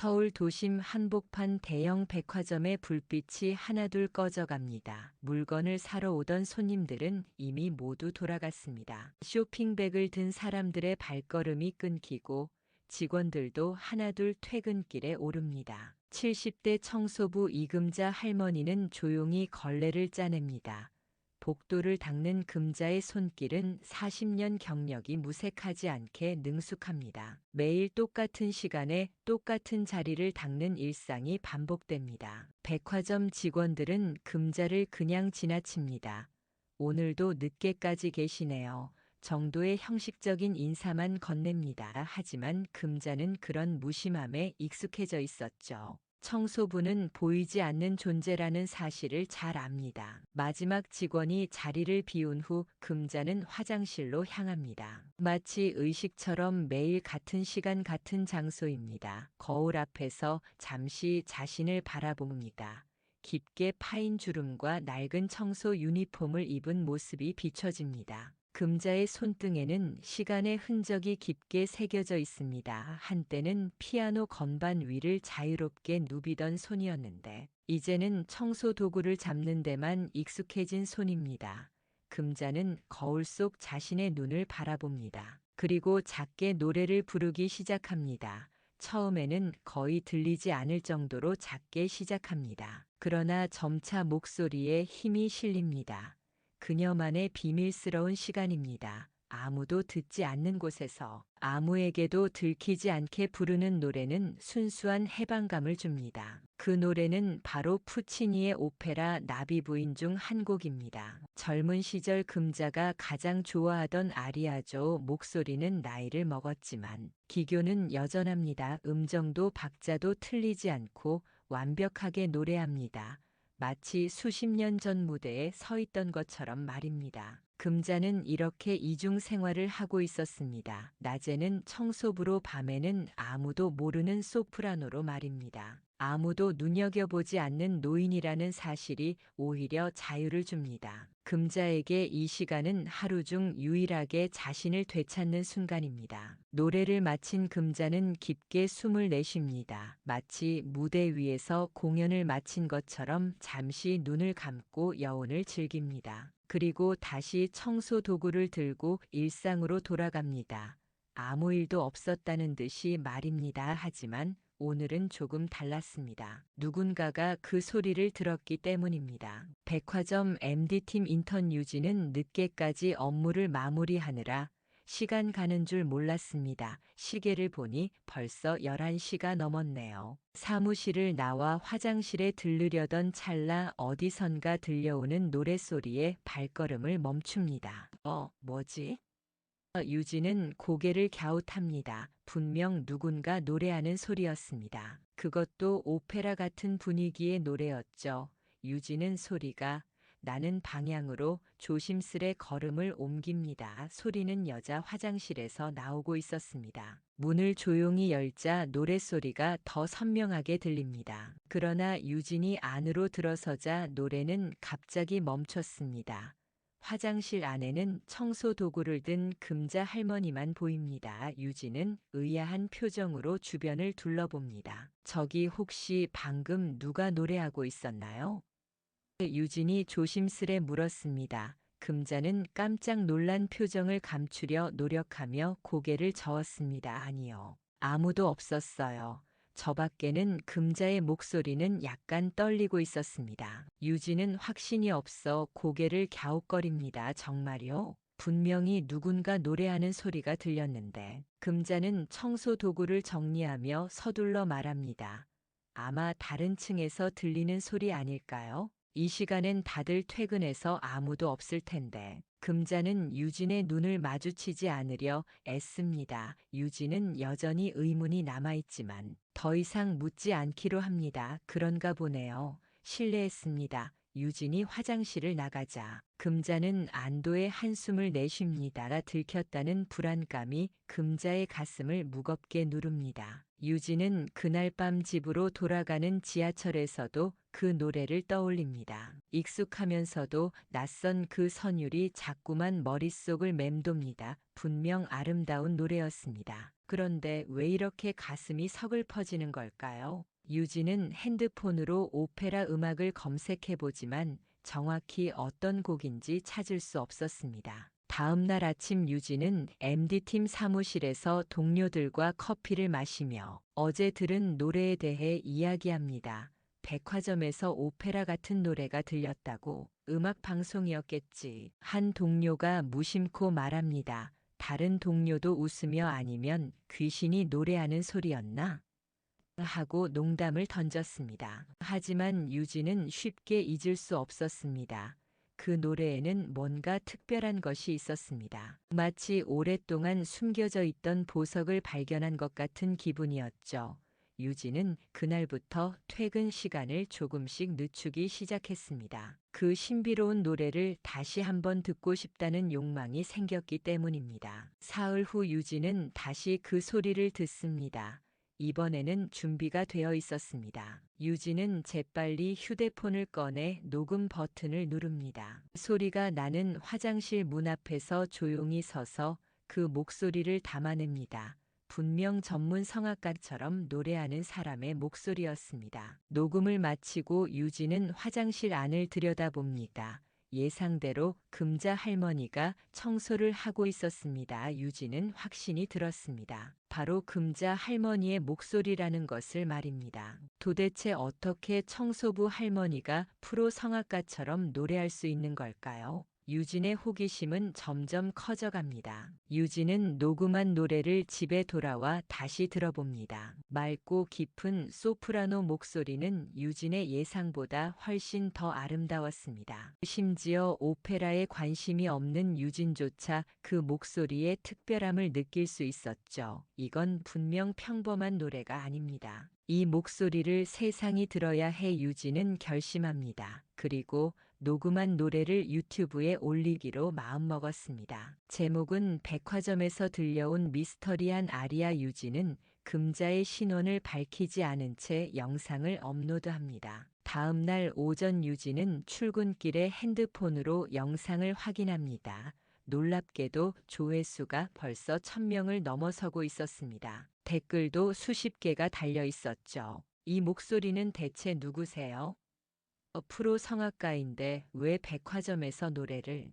서울 도심 한복판 대형 백화점의 불빛이 하나둘 꺼져갑니다. 물건을 사러 오던 손님들은 이미 모두 돌아갔습니다. 쇼핑백을 든 사람들의 발걸음이 끊기고 직원들도 하나둘 퇴근길에 오릅니다. 70대 청소부 이금자 할머니는 조용히 걸레를 짜냅니다. 복도를 닦는 금자의 손길은 40년 경력이 무색하지 않게 능숙합니다. 매일 똑같은 시간에 똑같은 자리를 닦는 일상이 반복됩니다. 백화점 직원들은 금자를 그냥 지나칩니다. 오늘도 늦게까지 계시네요. 정도의 형식적인 인사만 건넵니다. 하지만 금자는 그런 무심함에 익숙해져 있었죠. 청소부는 보이지 않는 존재라는 사실을 잘 압니다. 마지막 직원이 자리를 비운 후 금자는 화장실로 향합니다. 마치 의식처럼 매일 같은 시간 같은 장소입니다. 거울 앞에서 잠시 자신을 바라봅니다. 깊게 파인 주름과 낡은 청소 유니폼을 입은 모습이 비춰집니다. 금자의 손등에는 시간의 흔적이 깊게 새겨져 있습니다. 한때는 피아노 건반 위를 자유롭게 누비던 손이었는데 이제는 청소 도구를 잡는 데만 익숙해진 손입니다. 금자는 거울 속 자신의 눈을 바라봅니다. 그리고 작게 노래를 부르기 시작합니다. 처음에는 거의 들리지 않을 정도로 작게 시작합니다. 그러나 점차 목소리에 힘이 실립니다. 그녀만의 비밀스러운 시간입니다. 아무도 듣지 않는 곳에서 아무에게도 들키지 않게 부르는 노래는 순수한 해방감을 줍니다. 그 노래는 바로 푸치니의 오페라 나비부인 중 한 곡입니다. 젊은 시절 금자가 가장 좋아하던 아리아죠. 목소리는 나이를 먹었지만 기교는 여전합니다. 음정도 박자도 틀리지 않고 완벽하게 노래합니다. 마치 수십 년 전 무대에 서 있던 것처럼 말입니다. 금자는 이렇게 이중 생활을 하고 있었습니다. 낮에는 청소부로, 밤에는 아무도 모르는 소프라노로 말입니다. 아무도 눈여겨보지 않는 노인이라는 사실이 오히려 자유를 줍니다. 금자에게 이 시간은 하루 중 유일하게 자신을 되찾는 순간입니다. 노래를 마친 금자는 깊게 숨을 내쉽니다. 마치 무대 위에서 공연을 마친 것처럼 잠시 눈을 감고 여운을 즐깁니다. 그리고 다시 청소 도구를 들고 일상으로 돌아갑니다. 아무 일도 없었다는 듯이 말입니다. 하지만 오늘은 조금 달랐습니다. 누군가가 그 소리를 들었기 때문입니다. 백화점 MD팀 인턴 유진은 늦게까지 업무를 마무리하느라 시간 가는 줄 몰랐습니다. 시계를 보니 벌써 11시가 넘었네요. 사무실을 나와 화장실에 들르려던 찰나 어디선가 들려오는 노랫소리에 발걸음을 멈춥니다. 뭐지? 유진은 고개를 갸웃합니다. 분명 누군가 노래하는 소리였습니다. 그것도 오페라 같은 분위기의 노래였죠. 유진은 소리가 나는 방향으로 조심스레 걸음을 옮깁니다. 소리는 여자 화장실에서 나오고 있었습니다. 문을 조용히 열자 노랫소리가 더 선명하게 들립니다. 그러나 유진이 안으로 들어서자 노래는 갑자기 멈췄습니다. 화장실 안에는 청소 도구를 든 금자 할머니만 보입니다. 유진은 의아한 표정으로 주변을 둘러봅니다. 저기 혹시 방금 누가 노래하고 있었나요? 유진이 조심스레 물었습니다. 금자는 깜짝 놀란 표정을 감추려 노력하며 고개를 저었습니다. 아니요. 아무도 없었어요. 저 밖에는 금자의 목소리는 약간 떨리고 있었습니다. 유진은 확신이 없어 고개를 갸웃거립니다. 정말요? 분명히 누군가 노래하는 소리가 들렸는데 금자는 청소 도구를 정리하며 서둘러 말합니다. 아마 다른 층에서 들리는 소리 아닐까요? 이 시간엔 다들 퇴근해서 아무도 없을 텐데. 금자는 유진의 눈을 마주치지 않으려 애씁니다. 유진은 여전히 의문이 남아있지만 더 이상 묻지 않기로 합니다. 그런가 보네요. 실례했습니다. 유진이 화장실을 나가자 금자는 안도의 한숨을 내쉽니다. 들켰다는 불안감이 금자의 가슴을 무겁게 누릅니다. 유진은 그날 밤 집으로 돌아가는 지하철에서도 그 노래를 떠올립니다. 익숙하면서도 낯선 그 선율이 자꾸만 머릿속을 맴돕니다. 분명 아름다운 노래였습니다. 그런데 왜 이렇게 가슴이 서글퍼지는 걸까요? 유진은 핸드폰으로 오페라 음악을 검색해보지만 정확히 어떤 곡인지 찾을 수 없었습니다. 다음 날 아침 유진은 MD팀 사무실에서 동료들과 커피를 마시며 어제 들은 노래에 대해 이야기합니다. 백화점에서 오페라 같은 노래가 들렸다고. 음악 방송이었겠지. 한 동료가 무심코 말합니다. 다른 동료도 웃으며 아니면 귀신이 노래하는 소리였나? 하고 농담을 던졌습니다. 하지만 유진은 쉽게 잊을 수 없었습니다. 그 노래에는 뭔가 특별한 것이 있었습니다. 마치 오랫동안 숨겨져 있던 보석을 발견한 것 같은 기분이었죠. 유진은 그날부터 퇴근 시간을 조금씩 늦추기 시작했습니다. 그 신비로운 노래를 다시 한번 듣고 싶다는 욕망이 생겼기 때문입니다. 사흘 후 유진은 다시 그 소리를 듣습니다. 이번에는 준비가 되어 있었습니다. 유진은 재빨리 휴대폰을 꺼내 녹음 버튼을 누릅니다. 소리가 나는 화장실 문 앞에서 조용히 서서 그 목소리를 담아냅니다. 분명 전문 성악가처럼 노래하는 사람의 목소리였습니다. 녹음을 마치고 유진은 화장실 안을 들여다봅니다. 예상대로 금자 할머니가 청소를 하고 있었습니다. 유진은 확신이 들었습니다. 바로 금자 할머니의 목소리라는 것을 말입니다. 도대체 어떻게 청소부 할머니가 프로 성악가처럼 노래할 수 있는 걸까요? 유진의 호기심은 점점 커져갑니다. 유진은 녹음한 노래를 집에 돌아와 다시 들어봅니다. 맑고 깊은 소프라노 목소리는 유진의 예상보다 훨씬 더 아름다웠습니다. 심지어 오페라에 관심이 없는 유진조차 그 목소리의 특별함을 느낄 수 있었죠. 이건 분명 평범한 노래가 아닙니다. 이 목소리를 세상이 들어야 해. 유진은 결심합니다. 그리고 녹음한 노래를 유튜브에 올리기로 마음먹었습니다. 제목은 백화점에서 들려온 미스터리한 아리아. 유진은 금자의 신원을 밝히지 않은 채 영상을 업로드합니다. 다음 날 오전 유진은 출근길에 핸드폰으로 영상을 확인합니다. 놀랍게도 조회수가 벌써 1000명을 넘어서고 있었습니다. 댓글도 수십 개가 달려 있었죠. 이 목소리는 대체 누구세요? 프로 성악가인데 왜 백화점에서 노래를?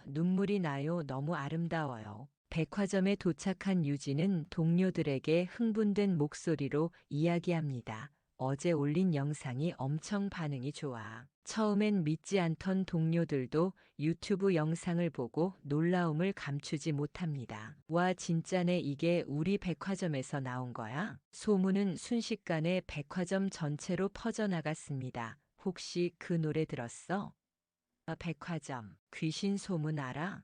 눈물이 나요. 너무 아름다워요. 백화점에 도착한 유진은 동료들에게 흥분된 목소리로 이야기합니다. 어제 올린 영상이 엄청 반응이 좋아. 처음엔 믿지 않던 동료들도 유튜브 영상을 보고 놀라움을 감추지 못합니다. 와, 진짜네. 이게 우리 백화점에서 나온 거야? 소문은 순식간에 백화점 전체로 퍼져나갔습니다. 혹시 그 노래 들었어? 백화점, 귀신 소문 알아?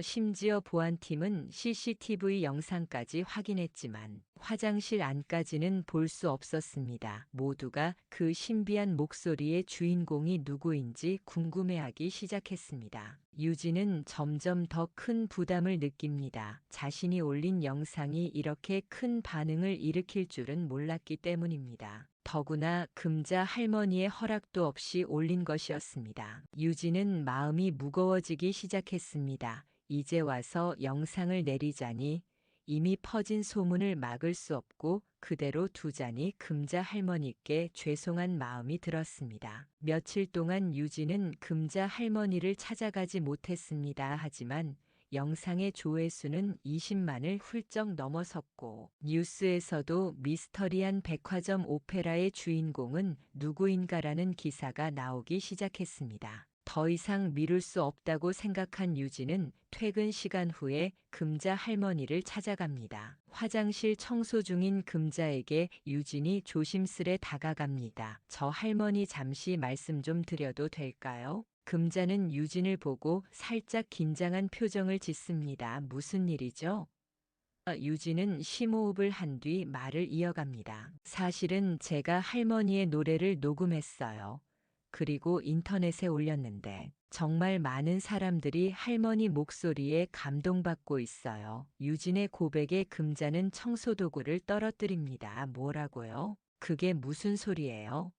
심지어 보안팀은 CCTV 영상까지 확인했지만 화장실 안까지는 볼 수 없었습니다. 모두가 그 신비한 목소리의 주인공이 누구인지 궁금해하기 시작했습니다. 유진은 점점 더 큰 부담을 느낍니다. 자신이 올린 영상이 이렇게 큰 반응을 일으킬 줄은 몰랐기 때문입니다. 더구나 금자 할머니의 허락도 없이 올린 것이었습니다. 유진은 마음이 무거워지기 시작했습니다. 이제 와서 영상을 내리자니 이미 퍼진 소문을 막을 수 없고 그대로 두자니 금자 할머니께 죄송한 마음이 들었습니다. 며칠 동안 유진은 금자 할머니를 찾아가지 못했습니다. 하지만 영상의 조회수는 20만을 훌쩍 넘어섰고 뉴스에서도 미스터리한 백화점 오페라의 주인공은 누구인가라는 기사가 나오기 시작했습니다. 더 이상 미룰 수 없다고 생각한 유진은 퇴근 시간 후에 금자 할머니를 찾아갑니다. 화장실 청소 중인 금자에게 유진이 조심스레 다가갑니다. 저 할머니 잠시 말씀 좀 드려도 될까요? 금자는 유진을 보고 살짝 긴장한 표정을 짓습니다. 무슨 일이죠? 유진은 심호흡을 한 뒤 말을 이어갑니다. 사실은 제가 할머니의 노래를 녹음했어요. 그리고 인터넷에 올렸는데 정말 많은 사람들이 할머니 목소리에 감동받고 있어요. 유진의 고백에 금자는 청소도구를 떨어뜨립니다. 뭐라고요? 그게 무슨 소리예요?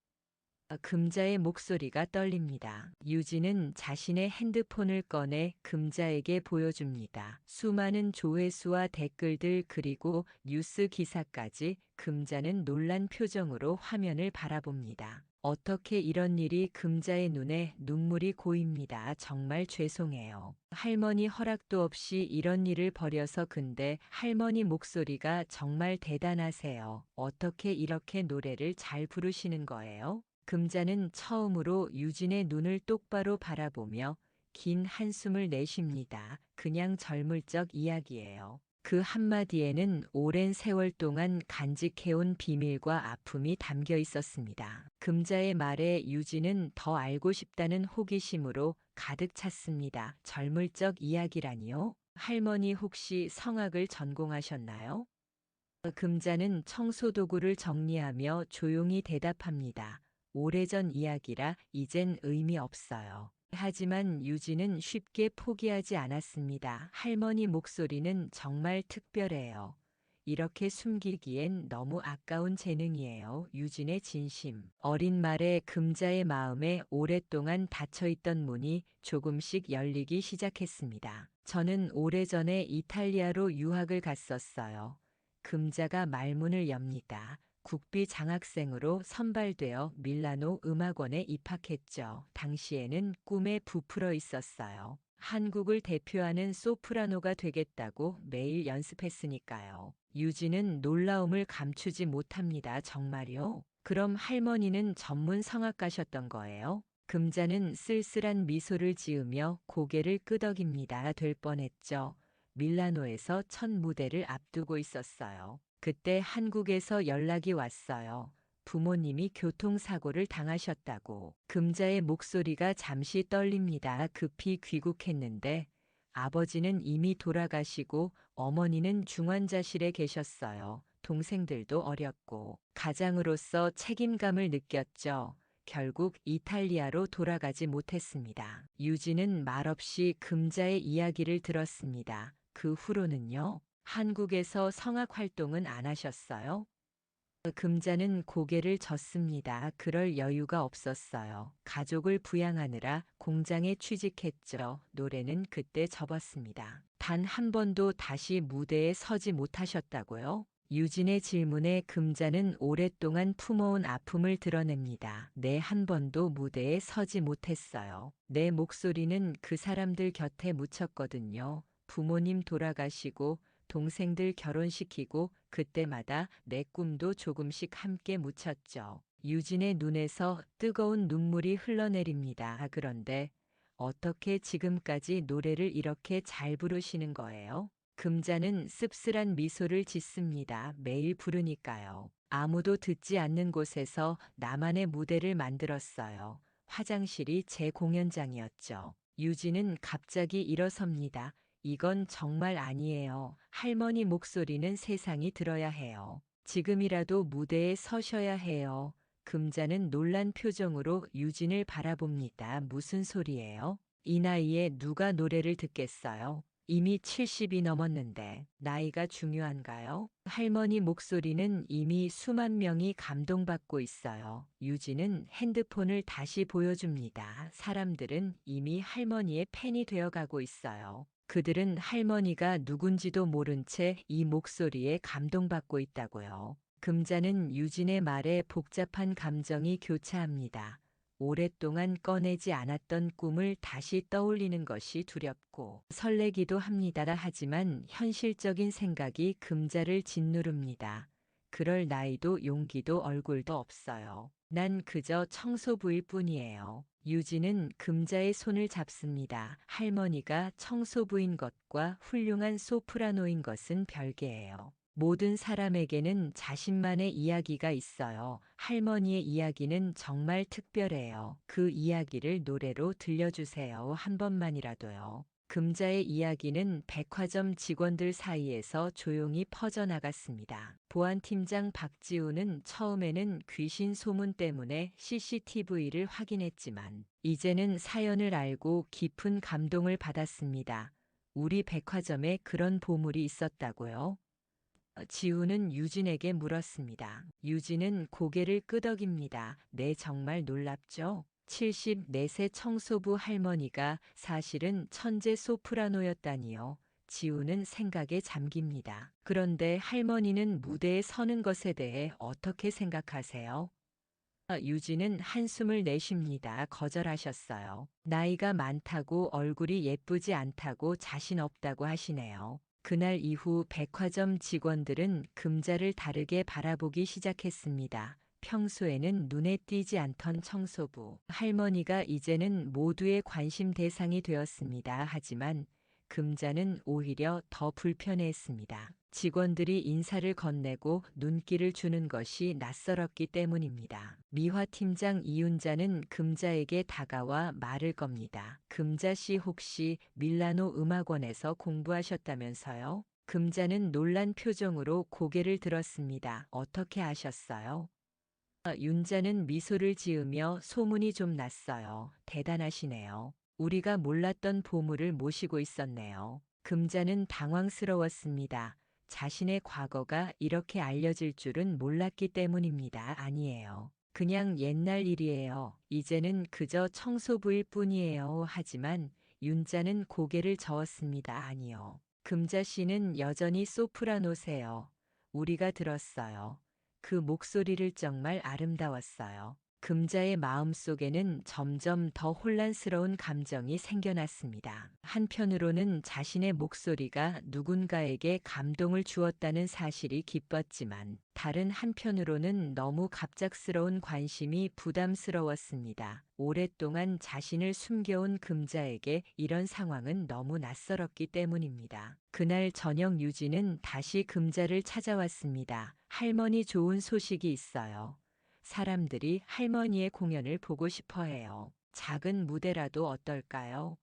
금자의 목소리가 떨립니다. 유진은 자신의 핸드폰을 꺼내 금자에게 보여줍니다. 수많은 조회수와 댓글들 그리고 뉴스 기사까지. 금자는 놀란 표정으로 화면을 바라봅니다. 어떻게 이런 일이. 금자의 눈에 눈물이 고입니다. 정말 죄송해요. 할머니 허락도 없이 이런 일을 벌여서. 근데 할머니 목소리가 정말 대단하세요. 어떻게 이렇게 노래를 잘 부르시는 거예요? 금자는 처음으로 유진의 눈을 똑바로 바라보며 긴 한숨을 내쉽니다. 그냥 젊을 적 이야기예요. 그 한마디에는 오랜 세월 동안 간직해온 비밀과 아픔이 담겨 있었습니다. 금자의 말에 유진은 더 알고 싶다는 호기심으로 가득 찼습니다. 젊을 적 이야기라니요? 할머니 혹시 성악을 전공하셨나요? 금자는 청소도구를 정리하며 조용히 대답합니다. 오래전 이야기라 이젠 의미 없어요. 하지만 유진은 쉽게 포기하지 않았습니다. 할머니 목소리는 정말 특별해요. 이렇게 숨기기엔 너무 아까운 재능이에요. 유진의 진심. 어린 말에 금자의 마음에 오랫동안 닫혀있던 문이 조금씩 열리기 시작했습니다. 저는 오래전에 이탈리아로 유학을 갔었어요. 금자가 말문을 엽니다. 국비 장학생으로 선발되어 밀라노 음악원에 입학했죠. 당시에는 꿈에 부풀어 있었어요. 한국을 대표하는 소프라노가 되겠다고 매일 연습했으니까요. 유진은 놀라움을 감추지 못합니다. 정말요? 그럼 할머니는 전문 성악가셨던 거예요? 금자는 쓸쓸한 미소를 지으며 고개를 끄덕입니다. 될 뻔했죠. 밀라노에서 첫 무대를 앞두고 있었어요. 그때 한국에서 연락이 왔어요. 부모님이 교통사고를 당하셨다고. 금자의 목소리가 잠시 떨립니다. 급히 귀국했는데 아버지는 이미 돌아가시고 어머니는 중환자실에 계셨어요. 동생들도 어렸고. 가장으로서 책임감을 느꼈죠. 결국 이탈리아로 돌아가지 못했습니다. 유진은 말없이 금자의 이야기를 들었습니다. 그 후로는요? 한국에서 성악 활동은 안 하셨어요? 금자는 고개를 젓습니다. 그럴 여유가 없었어요. 가족을 부양하느라 공장에 취직했죠. 노래는 그때 접었습니다. 단 한 번도 다시 무대에 서지 못하셨다고요? 유진의 질문에 금자는 오랫동안 품어온 아픔을 드러냅니다. 네, 한 번도 무대에 서지 못했어요. 내 목소리는 그 사람들 곁에 묻혔거든요. 부모님 돌아가시고 동생들 결혼시키고 그때마다 내 꿈도 조금씩 함께 묻혔죠. 유진의 눈에서 뜨거운 눈물이 흘러내립니다. 그런데 어떻게 지금까지 노래를 이렇게 잘 부르시는 거예요? 금자는 씁쓸한 미소를 짓습니다. 매일 부르니까요. 아무도 듣지 않는 곳에서 나만의 무대를 만들었어요. 화장실이 제 공연장이었죠. 유진은 갑자기 일어섭니다. 이건 정말 아니에요. 할머니 목소리는 세상이 들어야 해요. 지금이라도 무대에 서셔야 해요. 금자는 놀란 표정으로 유진을 바라봅니다. 무슨 소리예요? 이 나이에 누가 노래를 듣겠어요? 이미 70이 넘었는데 나이가 중요한가요? 할머니 목소리는 이미 수만 명이 감동받고 있어요. 유진은 핸드폰을 다시 보여줍니다. 사람들은 이미 할머니의 팬이 되어가고 있어요. 그들은 할머니가 누군지도 모른 채 이 목소리에 감동받고 있다고요. 금자는 유진의 말에 복잡한 감정이 교차합니다. 오랫동안 꺼내지 않았던 꿈을 다시 떠올리는 것이 두렵고 설레기도 합니다. 하지만 현실적인 생각이 금자를 짓누릅니다. 그럴 나이도 용기도 얼굴도 없어요. 난 그저 청소부일 뿐이에요. 유진은 금자의 손을 잡습니다. 할머니가 청소부인 것과 훌륭한 소프라노인 것은 별개예요. 모든 사람에게는 자신만의 이야기가 있어요. 할머니의 이야기는 정말 특별해요. 그 이야기를 노래로 들려주세요. 한 번만이라도요. 금자의 이야기는 백화점 직원들 사이에서 조용히 퍼져나갔습니다. 보안팀장 박지우는 처음에는 귀신 소문 때문에 CCTV를 확인했지만 이제는 사연을 알고 깊은 감동을 받았습니다. 우리 백화점에 그런 보물이 있었다고요? 지우는 유진에게 물었습니다. 유진은 고개를 끄덕입니다. 네, 정말 놀랍죠? 74세 청소부 할머니가 사실은 천재 소프라노였다니요. 지우는 생각에 잠깁니다. 그런데 할머니는 무대에 서는 것에 대해 어떻게 생각하세요? 유진은 한숨을 내쉽니다. 거절하셨어요. 나이가 많다고 얼굴이 예쁘지 않다고 자신 없다고 하시네요. 그날 이후 백화점 직원들은 금자를 다르게 바라보기 시작했습니다. 평소에는 눈에 띄지 않던 청소부 할머니가 이제는 모두의 관심 대상이 되었습니다. 하지만 금자는 오히려 더 불편해했습니다. 직원들이 인사를 건네고 눈길을 주는 것이 낯설었기 때문입니다. 미화 팀장 이윤자는 금자에게 다가와 말을 겁니다. 금자 씨 혹시 밀라노 음악원에서 공부하셨다면서요? 금자는 놀란 표정으로 고개를 들었습니다. 어떻게 아셨어요? 윤자는 미소를 지으며 소문이 좀 났어요. 대단하시네요. 우리가 몰랐던 보물을 모시고 있었네요. 금자는 당황스러웠습니다. 자신의 과거가 이렇게 알려질 줄은 몰랐기 때문입니다. 아니에요. 그냥 옛날 일이에요. 이제는 그저 청소부일 뿐이에요. 하지만 윤자는 고개를 저었습니다. 아니요. 금자 씨는 여전히 소프라노세요. 우리가 들었어요. 그 목소리를 정말 아름다웠어요. 금자의 마음속에는 점점 더 혼란스러운 감정이 생겨났습니다. 한편으로는 자신의 목소리가 누군가에게 감동을 주었다는 사실이 기뻤지만, 다른 한편으로는 너무 갑작스러운 관심이 부담스러웠습니다. 오랫동안 자신을 숨겨온 금자에게 이런 상황은 너무 낯설었기 때문입니다. 그날 저녁 유진은 다시 금자를 찾아왔습니다. 할머니, 좋은 소식이 있어요. 사람들이 할머니의 공연을 보고 싶어 해요. 작은 무대라도 어떨까요?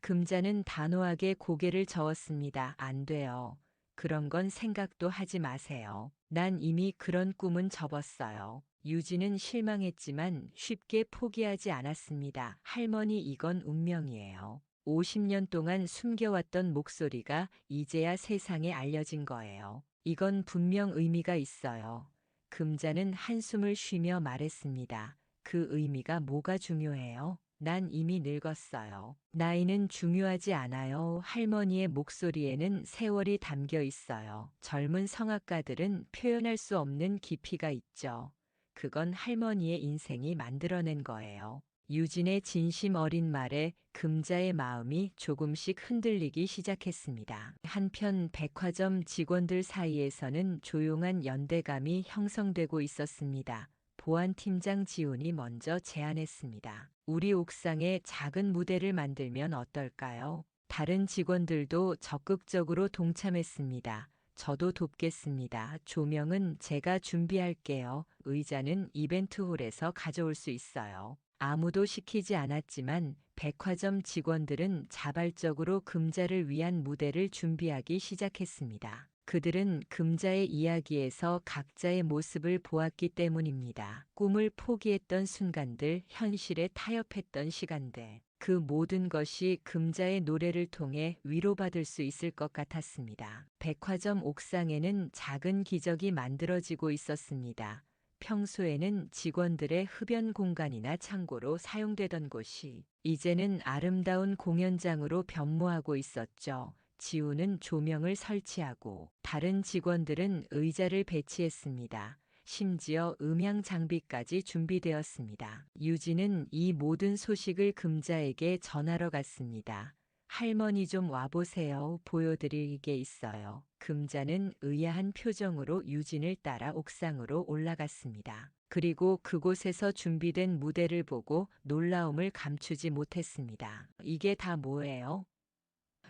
금자는 단호하게 고개를 저었습니다. 안 돼요. 그런 건 생각도 하지 마세요. 난 이미 그런 꿈은 접었어요. 유진은 실망했지만 쉽게 포기하지 않았습니다. 할머니, 이건 운명이에요. 50년 동안 숨겨왔던 목소리가 이제야 세상에 알려진 거예요. 이건 분명 의미가 있어요. 금자는 한숨을 쉬며 말했습니다. 그 의미가 뭐가 중요해요? 난 이미 늙었어요. 나이는 중요하지 않아요. 할머니의 목소리에는 세월이 담겨 있어요. 젊은 성악가들은 표현할 수 없는 깊이가 있죠. 그건 할머니의 인생이 만들어낸 거예요. 유진의 진심 어린 말에 금자의 마음이 조금씩 흔들리기 시작했습니다. 한편 백화점 직원들 사이에서는 조용한 연대감이 형성되고 있었습니다. 보안팀장 지훈이 먼저 제안했습니다. 우리 옥상에 작은 무대를 만들면 어떨까요? 다른 직원들도 적극적으로 동참했습니다. 저도 돕겠습니다. 조명은 제가 준비할게요. 의자는 이벤트홀에서 가져올 수 있어요. 아무도 시키지 않았지만 백화점 직원들은 자발적으로 금자를 위한 무대를 준비하기 시작했습니다. 그들은 금자의 이야기에서 각자의 모습을 보았기 때문입니다. 꿈을 포기했던 순간들, 현실에 타협했던 시간들. 그 모든 것이 금자의 노래를 통해 위로받을 수 있을 것 같았습니다. 백화점 옥상에는 작은 기적이 만들어지고 있었습니다. 평소에는 직원들의 흡연 공간이나 창고로 사용되던 곳이 이제는 아름다운 공연장으로 변모하고 있었죠. 지우는 조명을 설치하고 다른 직원들은 의자를 배치했습니다. 심지어 음향 장비까지 준비되었습니다. 유진은 이 모든 소식을 금자에게 전하러 갔습니다. 할머니, 좀 와보세요. 보여드릴 게 있어요. 금자는 의아한 표정으로 유진을 따라 옥상으로 올라갔습니다. 그리고 그곳에서 준비된 무대를 보고 놀라움을 감추지 못했습니다. 이게 다 뭐예요?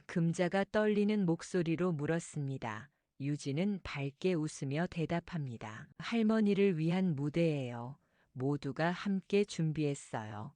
금자가 떨리는 목소리로 물었습니다. 유진은 밝게 웃으며 대답합니다. 할머니를 위한 무대예요. 모두가 함께 준비했어요.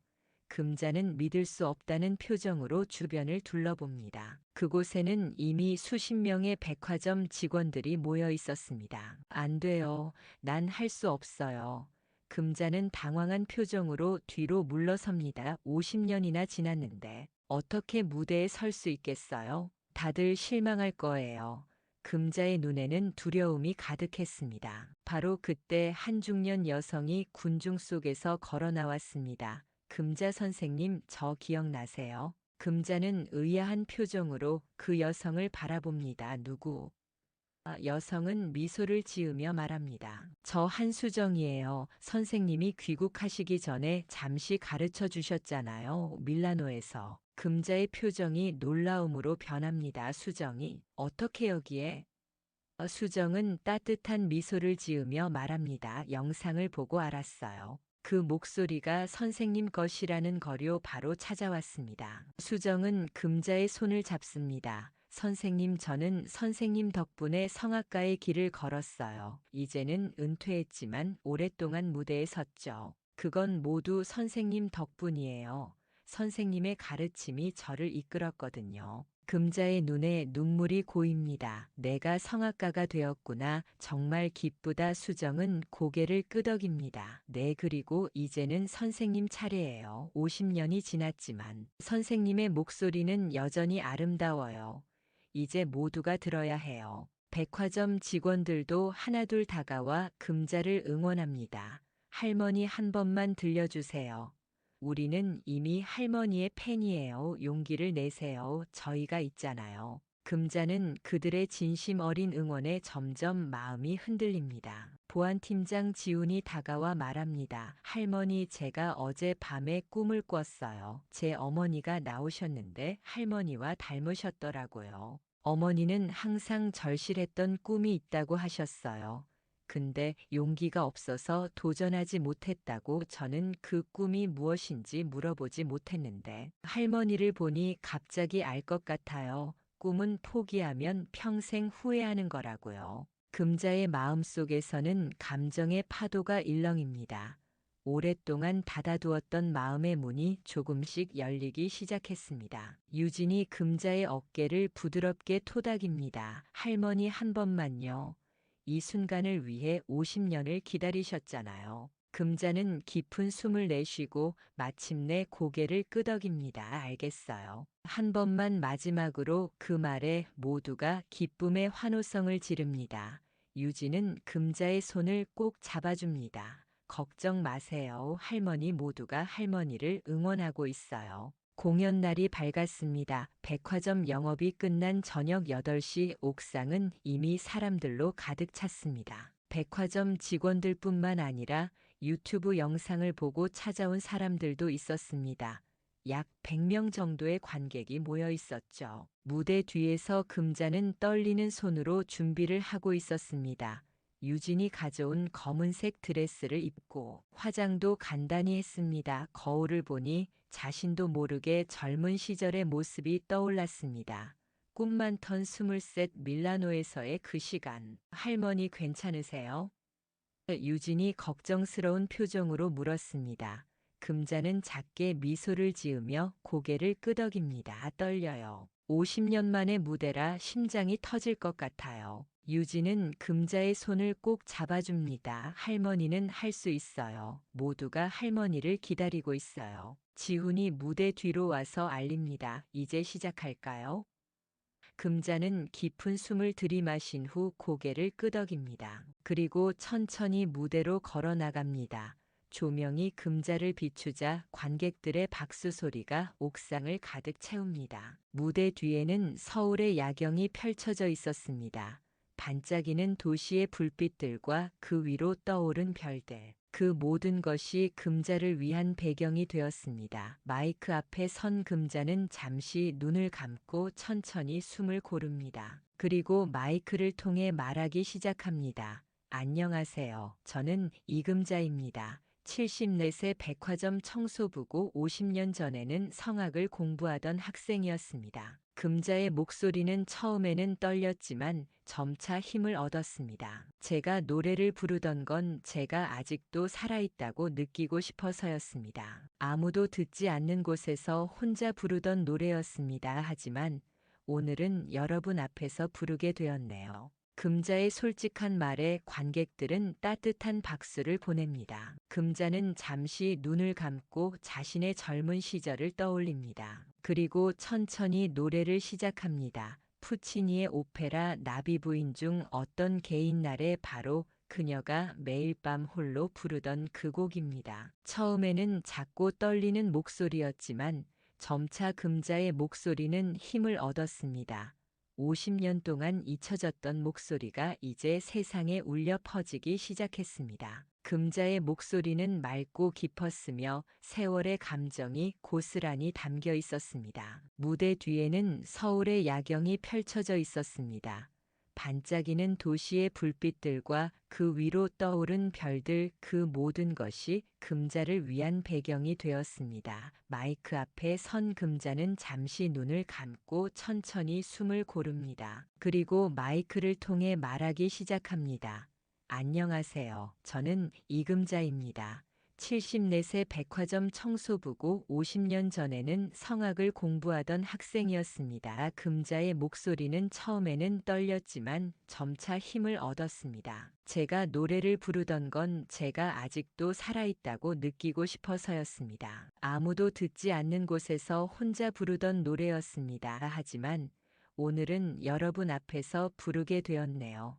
금자는 믿을 수 없다는 표정으로 주변을 둘러봅니다. 그곳에는 이미 수십 명의 백화점 직원들이 모여 있었습니다. 안 돼요. 난 할 수 없어요. 금자는 당황한 표정으로 뒤로 물러섭니다. 50년이나 지났는데 어떻게 무대에 설 수 있겠어요? 다들 실망할 거예요. 금자의 눈에는 두려움이 가득했습니다. 바로 그때 한 중년 여성이 군중 속에서 걸어 나왔습니다. 금자 선생님, 저 기억나세요? 금자는 의아한 표정으로 그 여성을 바라봅니다. 누구? 여성은 미소를 지으며 말합니다. 저 한수정이에요. 선생님이 귀국하시기 전에 잠시 가르쳐 주셨잖아요. 밀라노에서. 금자의 표정이 놀라움으로 변합니다. 수정이 어떻게 여기에? 수정은 따뜻한 미소를 지으며 말합니다. 영상을 보고 알았어요. 그 목소리가 선생님 것이라는 거려 바로 찾아왔습니다. 수정은 금자의 손을 잡습니다. 선생님, 저는 선생님 덕분에 성악가의 길을 걸었어요. 이제는 은퇴했지만 오랫동안 무대에 섰죠. 그건 모두 선생님 덕분이에요. 선생님의 가르침이 저를 이끌었거든요. 금자의 눈에 눈물이 고입니다. 내가 성악가가 되었구나. 정말 기쁘다. 수정은 고개를 끄덕입니다. 네, 그리고 이제는 선생님 차례예요. 50년이 지났지만 선생님의 목소리는 여전히 아름다워요. 이제 모두가 들어야 해요. 백화점 직원들도 하나둘 다가와 금자를 응원합니다. 할머니 한 번만 들려주세요. 우리는 이미 할머니의 팬이에요. 용기를 내세요. 저희가 있잖아요. 금자는 그들의 진심 어린 응원에 점점 마음이 흔들립니다. 보안팀장 지훈이 다가와 말합니다. 할머니, 제가 어제 밤에 꿈을 꿨어요. 제 어머니가 나오셨는데 할머니와 닮으셨더라고요. 어머니는 항상 절실했던 꿈이 있다고 하셨어요. 근데 용기가 없어서 도전하지 못했다고. 저는 그 꿈이 무엇인지 물어보지 못했는데 할머니를 보니 갑자기 알 것 같아요. 꿈은 포기하면 평생 후회하는 거라고요. 금자의 마음속에서는 감정의 파도가 일렁입니다. 오랫동안 닫아두었던 마음의 문이 조금씩 열리기 시작했습니다. 유진이 금자의 어깨를 부드럽게 토닥입니다. 할머니 한 번만요. 이 순간을 위해 50년을 기다리셨잖아요. 금자는 깊은 숨을 내쉬고 마침내 고개를 끄덕입니다. 알겠어요. 한 번만, 마지막으로. 그 말에 모두가 기쁨의 환호성을 지릅니다. 유진은 금자의 손을 꼭 잡아줍니다. 걱정 마세요. 할머니, 모두가 할머니를 응원하고 있어요. 공연 날이 밝았습니다. 백화점 영업이 끝난 저녁 8시, 옥상은 이미 사람들로 가득 찼습니다. 백화점 직원들뿐만 아니라 유튜브 영상을 보고 찾아온 사람들도 있었습니다. 약 100명 정도의 관객이 모여 있었죠. 무대 뒤에서 금자는 떨리는 손으로 준비를 하고 있었습니다. 유진이 가져온 검은색 드레스를 입고 화장도 간단히 했습니다. 거울을 보니 자신도 모르게 젊은 시절의 모습이 떠올랐습니다. 꿈 많던 23 밀라노에서의 그 시간. 할머니 괜찮으세요? 유진이 걱정스러운 표정으로 물었습니다. 금자는 작게 미소를 지으며 고개를 끄덕입니다. 떨려요. 50년 만의 무대라 심장이 터질 것 같아요. 유진은 금자의 손을 꼭 잡아줍니다. 할머니는 할 수 있어요. 모두가 할머니를 기다리고 있어요. 지훈이 무대 뒤로 와서 알립니다. 이제 시작할까요? 금자는 깊은 숨을 들이마신 후 고개를 끄덕입니다. 그리고 천천히 무대로 걸어 나갑니다. 조명이 금자를 비추자 관객들의 박수 소리가 옥상을 가득 채웁니다. 무대 뒤에는 서울의 야경이 펼쳐져 있었습니다. 반짝이는 도시의 불빛들과 그 위로 떠오른 별들. 그 모든 것이 금자를 위한 배경이 되었습니다. 마이크 앞에 선 금자는 잠시 눈을 감고 천천히 숨을 고릅니다. 그리고 마이크를 통해 말하기 시작합니다. 안녕하세요. 저는 이금자입니다. 74세 백화점 청소부고 50년 전에는 성악을 공부하던 학생이었습니다. 금자의 목소리는 처음에는 떨렸지만 점차 힘을 얻었습니다. 제가 노래를 부르던 건 제가 아직도 살아있다고 느끼고 싶어서였습니다. 아무도 듣지 않는 곳에서 혼자 부르던 노래였습니다. 하지만 오늘은 여러분 앞에서 부르게 되었네요. 금자의 솔직한 말에 관객들은 따뜻한 박수를 보냅니다. 금자는 잠시 눈을 감고 자신의 젊은 시절을 떠올립니다. 그리고 천천히 노래를 시작합니다. 푸치니의 오페라 나비 부인 중 어떤 개인 날에 바로 그녀가 매일 밤 홀로 부르던 그 곡입니다. 처음에는 작고 떨리는 목소리였지만 점차 금자의 목소리는 힘을 얻었습니다. 50년 동안 잊혀졌던 목소리가 이제 세상에 울려 퍼지기 시작했습니다. 금자의 목소리는 맑고 깊었으며 세월의 감정이 고스란히 담겨 있었습니다. 무대 뒤에는 서울의 야경이 펼쳐져 있었습니다. 반짝이는 도시의 불빛들과 그 위로 떠오른 별들, 그 모든 것이 금자를 위한 배경이 되었습니다. 마이크 앞에 선 금자는 잠시 눈을 감고 천천히 숨을 고릅니다. 그리고 마이크를 통해 말하기 시작합니다. 안녕하세요. 저는 이금자입니다. 74세 백화점 청소부고 50년 전에는 성악을 공부하던 학생이었습니다. 금자의 목소리는 처음에는 떨렸지만 점차 힘을 얻었습니다. 제가 노래를 부르던 건 제가 아직도 살아있다고 느끼고 싶어서였습니다. 아무도 듣지 않는 곳에서 혼자 부르던 노래였습니다. 하지만 오늘은 여러분 앞에서 부르게 되었네요.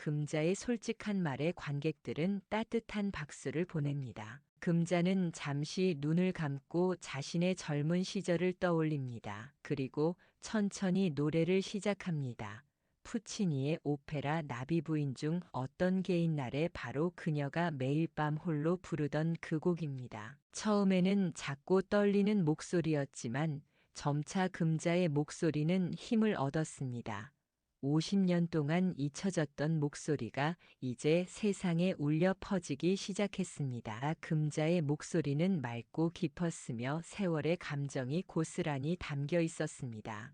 금자의 솔직한 말에 관객들은 따뜻한 박수를 보냅니다. 금자는 잠시 눈을 감고 자신의 젊은 시절을 떠올립니다. 그리고 천천히 노래를 시작합니다. 푸치니의 오페라 나비 부인 중 어떤 개인 날에 바로 그녀가 매일 밤 홀로 부르던 그 곡입니다. 처음에는 작고 떨리는 목소리였지만 점차 금자의 목소리는 힘을 얻었습니다. 50년 동안 잊혀졌던 목소리가 이제 세상에 울려 퍼지기 시작했습니다. 금자의 목소리는 맑고 깊었으며 세월의 감정이 고스란히 담겨 있었습니다.